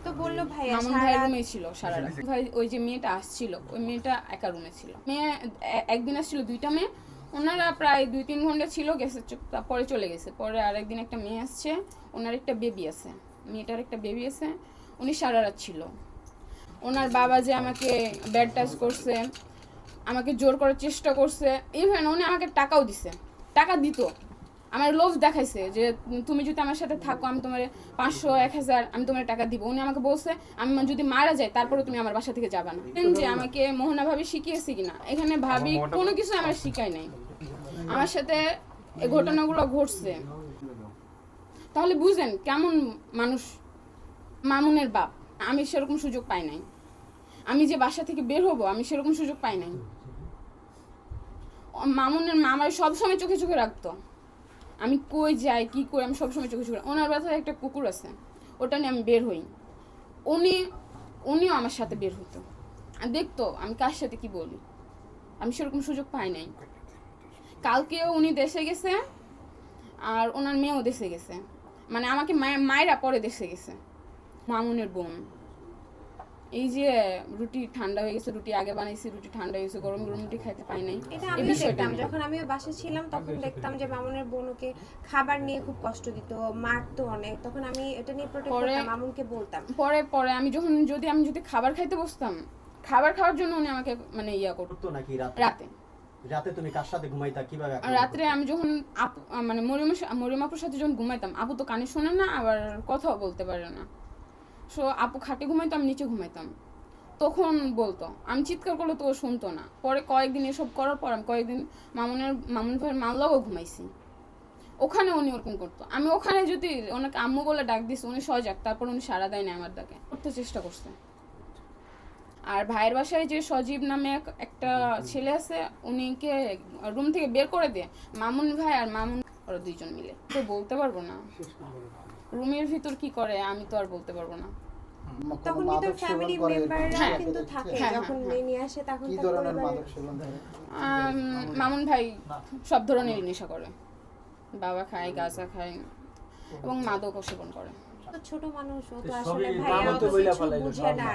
তো বললো ভাইয়া মামুন ভাই রুমে ছিল সারা রাত। ভাই ওই যে মেয়েটা আসছিল ওই মেয়েটা একা রুমে ছিল। মেয়ে একদিন আসছিল 2টা মেয়ে, ওনারা প্রায় 2-3 ঘন্টা ছিল, গেছে পরে চলে গেছে। পরে আরেকদিন একটা মেয়ে আসছে, ওনার একটা বেবি আছে, মেয়েটার একটা বেবি আছে, উনি সারা রাত ছিল। ওনার বাবা যে আমাকে ব্যাড টাচ করছে, আমাকে জোর করার চেষ্টা করছে, ইভেন উনি আমাকে টাকাও দিছে, টাকা দিত, আমার লোভ দেখাইছে যে তুমি যদি আমার সাথে থাকো আমি তোমার 500-1000 আমি তোমার টাকা দিব। উনি আমাকে বলছে আমি যদি মারা যাই তারপরে তুমি আমার বাসা থেকে যাবা না। যে আমাকে মোহনা ভাবি শিখিয়েছে কিনা, এখানে ভাবি কোনো কিছু আমার শিখাই নাই, আমার সাথে এই ঘটনাগুলো ঘটছে। তাহলে বুঝেন কেমন মানুষ মামুনের বাপ। আমি সেরকম সুযোগ পাই নাই, আমি যে বাসা থেকে বের হবো আমি সেরকম সুযোগ পাই নাই। মামুনের মামার সবসময় চোখে চোখে রাখতো, আমি কই যাই কি করি আমি সবসময় চোখে চোখে। ওনার বাসায় একটা কুকুর আছে, ওটা নিয়ে আমি বের হই, উনিও আমার সাথে বের হতো, আর দেখতো আমি কার সাথে কি বলি। আমি সেরকম সুযোগ পাই নাই। কালকেও উনি দেশে গেছে আর ওনার মেয়েও দেশে গেছে, মানে আমাকে মায়েরা পরে দেশে গেছে। মামুনের বোন এই যে রুটি ঠান্ডা হয়ে গেছে, রুটি আগে বানাইছি, রুটি ঠান্ডা হয়ে গেছে, গরম গরম রুটি খাইতে পাই নাই। এটা আমি দেখতাম যখন আমি বাসায় ছিলাম, তখন দেখতাম যে মামুনের বোনকে খাবার নিয়ে খুব কষ্ট দিত, মারতো অনেক। তখন আমি এটা নিয়ে প্রোটেক্ট করতাম, মামুনকে বলতাম। পরে আমি যদি খাবার খাইতে বসতাম, খাবার খাওয়ার জন্য উনি আমাকে মানে ইয়া করতো নাকি রাতে। রাতে তুমি কার সাথে ঘুমাইতা, কিভাবে? রাত্রে আমি যখন মানে মরিয়ম আপুর সাথে যখন ঘুমাইতাম, আপু তো কানে শোনে না, আবার কথাও বলতে পারে না। সো আপু খাটে ঘুমাইতো, আমি নিচে ঘুমাইতাম। তখন বলতো, আমি চিৎকার করলে তো ও শুনতো না। পরে কয়েকদিন এসব করার পর আমি কয়েকদিন মামুন ভাইয়ের মামলাও ঘুমাইছি, ওখানে উনি ওরকম করতো। আমি ওখানে যদি ওনাকে আম্মু বলে ডাক দিছি, উনি সজাগ, তারপর উনি সাড়া দেয় না আমার ডাকে, করতে চেষ্টা করছে। আর ভাইয়ের বাসায় যে সজীব নামে একটা ছেলে আছে, উনিকে রুম থেকে বের করে দিয়ে মামুন ভাই আর মামুন ওরা 2জন মিলে, তো বলতে পারবো না রুমের ভিতর কি করে, আমি তো আর বলতে পারবো না। তখন কিন্তু ফ্যামিলি মেম্বাররা কিন্তু থাকে, যখন নিয়ে আসে তখন কি ধরনের মাদক সেবন করে? মামুন ভাই সব ধরনের নেশা করে, বাবা খায়, গাঁজা খায় এবং মাদকও সেবন করে। ছোট মানুষ, ও তো আসলে ভাইয়া অত কিছু বুঝে না।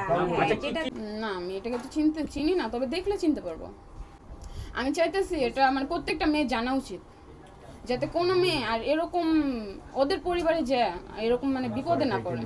যেটা না আমি এটাকে তো চিনি না, তবে দেখলে চিনতে পারবো। আমি চাইতেছি এটা মানে প্রত্যেকটা মেয়ে জানা উচিত, যাতে কোনো মেয়ে আর এরকম ওদের পরিবারে যে এরকম মানে বিপদে না পড়ে।